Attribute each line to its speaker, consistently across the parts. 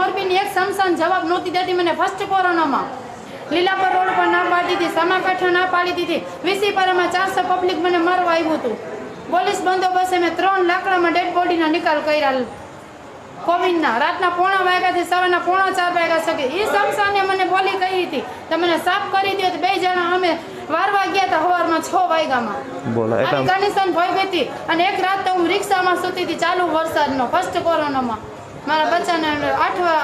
Speaker 1: મોરબીની એક સમસાન જવાબ નહોતી દેતી મને ફર્સ્ટ કોરોનામાં. લીલાપર રોડ પર ના પાડી દીધી, સમાકાંઠા ના પાડી દીધી, વિસીપરામાં 400 પબ્લિક મને મારવા આવ્યું હતું. પોલીસ બંદોબસ્તે મેં 3 લાકડામાં ડેડ બોડીના નિકાલ કર્યા કોવિડના. રાતના 3:45 વાગ્યાથી સવારના 3:45 વાગ્યા શકે. એ સમસાને મને બોલી કહી હતી તમને સાફ કરી દો. 2 જણા અમે વારવા ગયા હતા સવારમાં 6 વાગ્યામાં. આની કન્ડિશન ભોઈ ગઈ હતી. અને એક રાત તો હું રિક્ષામાં સૂતી હતી ચાલુ વરસાદનો ફર્સ્ટ કોરોનામાં. મારા બચ્ચાને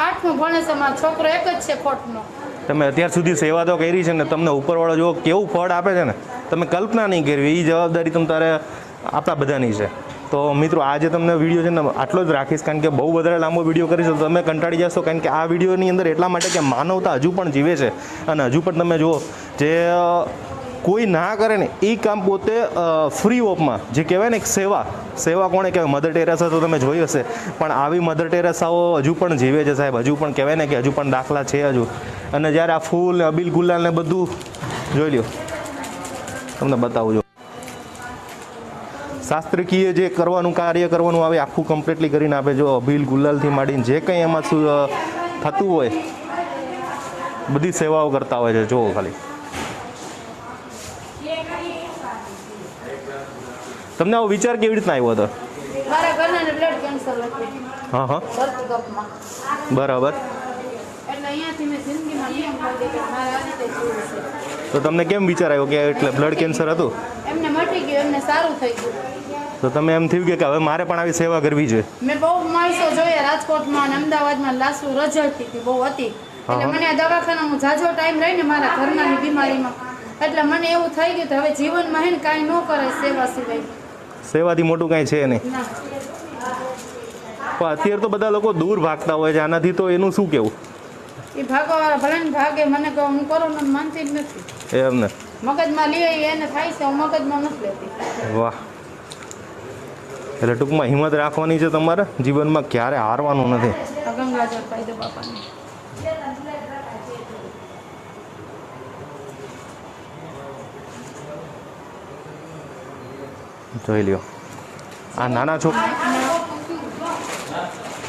Speaker 1: 8મું ભણે છે. મારો છોકરો એક જ છે ખોટનો.
Speaker 2: તમે અત્યાર સુધી સેવા તો કરી છે ને, તમને ઉપરવાળો જો કેવું ફળ આપે છે ને, તમે કલ્પના નહીં કરવી. એ જવાબદારી તમે તારે આપણા બધાની છે. તો મિત્રો આજે તમને વિડીયો છે ને આટલો જ રાખીશ, કારણ કે બહુ વધારે લાંબો વિડીયો કરીશ તો તમે કંટાળી જશો. કારણ કે આ વિડીયોની અંદર એટલા માટે કે માનવતા હજુ પણ જીવે છે. અને હજુ પણ તમે જુઓ જે કોઈ ના કરે ને એ કામ પોતે ફ્રી ઓફમાં, જે કહેવાય ને એક સેવા કોણે કહેવાય? મધર ટેરેસા તો તમે જોઈ હશે, પણ આવી મધર ટેરેસાઓ હજુ પણ જીવે છે સાહેબ. હજુ પણ કહેવાય ને કે હજુ પણ દાખલા છે હજુ. અને જ્યારે આ ફૂલ ને અબીલ ગુલાલ ને બધું જોઈ લ્યો, તમને બતાવું જો શાસ્ત્રકીય જે કરવાનું કાર્ય કરવાનું આવે આખું કમ્પ્લીટલી કરીને આપે. જો અબીલ ગુલાલથી માંડીને જે કંઈ એમાં શું થતું હોય બધી સેવાઓ કરતા હોય છે. જુઓ ખાલી તમને આવો વિચાર કેવી રીતના આવ્યો હતો?
Speaker 1: મારા ઘરનાને બ્લડ કેન્સર હતું.
Speaker 2: હા હા બરાબર.
Speaker 1: એટલે અહીંયાથી મેં જિંદગીમાં નિયમ કરી દીધો મારે આ રીતે જીવવું છે.
Speaker 2: તો તમને કેમ વિચાર આવ્યો કે એટલે બ્લડ કેન્સર હતું?
Speaker 1: એમને મટી ગયું, એમને સારું થઈ ગયું.
Speaker 2: તો તમે એમ થયું કે હવે મારે પણ આવી સેવા કરવી જોઈએ.
Speaker 1: મેં બહુ માણસો જોયા રાજકોટમાં અને અમદાવાદમાં, લાસુ રજળતી હતી બહુ હતી. એટલે મને આ દવાખાના હું ઝાઝો ટાઈમ રહીને મારા ઘરનાની બીમારીમાં, એટલે મને એવું થઈ ગયું કે હવે જીવનમાં હે ને કાંઈ ન કરાય સેવા સિવાય.
Speaker 2: સેવાથી મોટું કાંઈ છે નહીં. પણ અત્યારે તો બધા લોકો દૂર ભાગતા હોય છે આનાથી, તો એનું શું કેવું?
Speaker 1: એ ભાગવાવાળા ભલે ને ભાગે, મને કહો હું કોરોના માનતી જ નથી.
Speaker 2: એમ ને
Speaker 1: મગજમાં લે એને થાય છે, હું મગજમાં નથી લેતી.
Speaker 2: વાહ. એટલે ટૂંકમાં હિંમત રાખવાની છે તમારે, જીવનમાં ક્યારે હારવાનું નથી.
Speaker 1: ગંગાજળ પાઈ દો બાપાને.
Speaker 2: જોઈ લ્યો આ નાના છોકરા.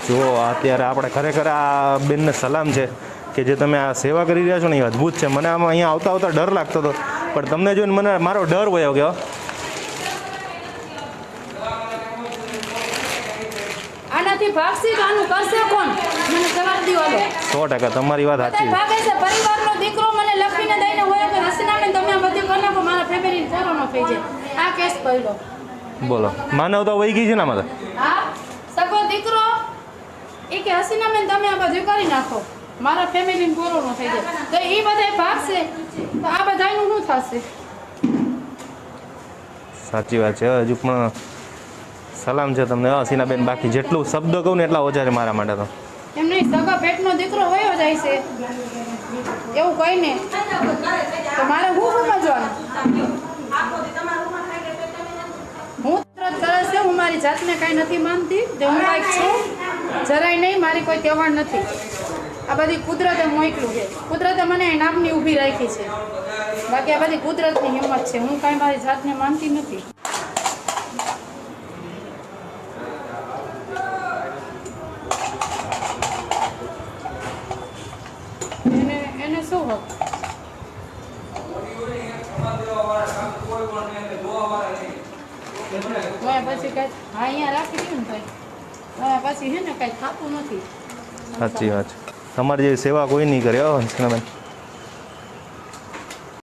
Speaker 2: જો અત્યારે આપણે ખરેખર આ બેનને સલામ છે કે જે તમે આ સેવા કરી રહ્યા છો ને એ અદ્ભુત છે. મને આમાં અહીંયા આવતા આવતા ડર લાગતો હતો, પણ તમને જોઈને મને મારો ડર વયો ગયો.
Speaker 1: આનાથી ભાગશે તો આનું કરશે કોણ? મને જવાબ દીવાનો.
Speaker 2: 100% તમારી વાત સાચી.
Speaker 1: ભાગે છે પરિવારનો દીકરો મને લખીને દઈને હોય કે હસીનાબેન તમે આ બધું કરી નાખો, મારા ફેમિલી કોરોના થઈ જાય. આ કેસ પડ્યો.
Speaker 2: બોલો માનવતા વહી ગઈ છે ને આમાં?
Speaker 1: હા સગો દીકરો એ કે હસીનાબેન તમે આ બધું કરી નાખો, મારા ફેમિલીને કોરોના થઈ જાય. તો એ બધા ભાગશે તો આ બધાનું શું થશે?
Speaker 2: સાચી વાત છે. હજુ પણ સલામ છે તમને હસીનાબેન. બાકી જેટલું શબ્દ કહું ને એટલા ઓછા છે મારા માટે તો.
Speaker 1: એમ નહીં, સગા પેટનો દીકરો વયો જાય છે એવું કહીને તો મારે હું સમજવાનું? હું તરત કરે છે, હું મારી જાતને કાંઈ નથી માનતી કે હું કાંઈક છું, જરાય નહીં. મારી કોઈ તહેવાર નથી. આ બધી કુદરતે મોકલું છે. કુદરતે મને નામની ઊભી રાખી છે. બાકી આ બધી કુદરતની હિંમત છે. હું કાંઈ મારી જાતને માનતી નથી. એને શું હોત? પછી કઈ અહીંયા રાખી દઉં ને ભાઈ, પછી છે ને કઈ થતું નથી.
Speaker 2: સાચી વાત છે. તમારી જેવી સેવા કોઈ નહીં કરે હો હંસનાબેન.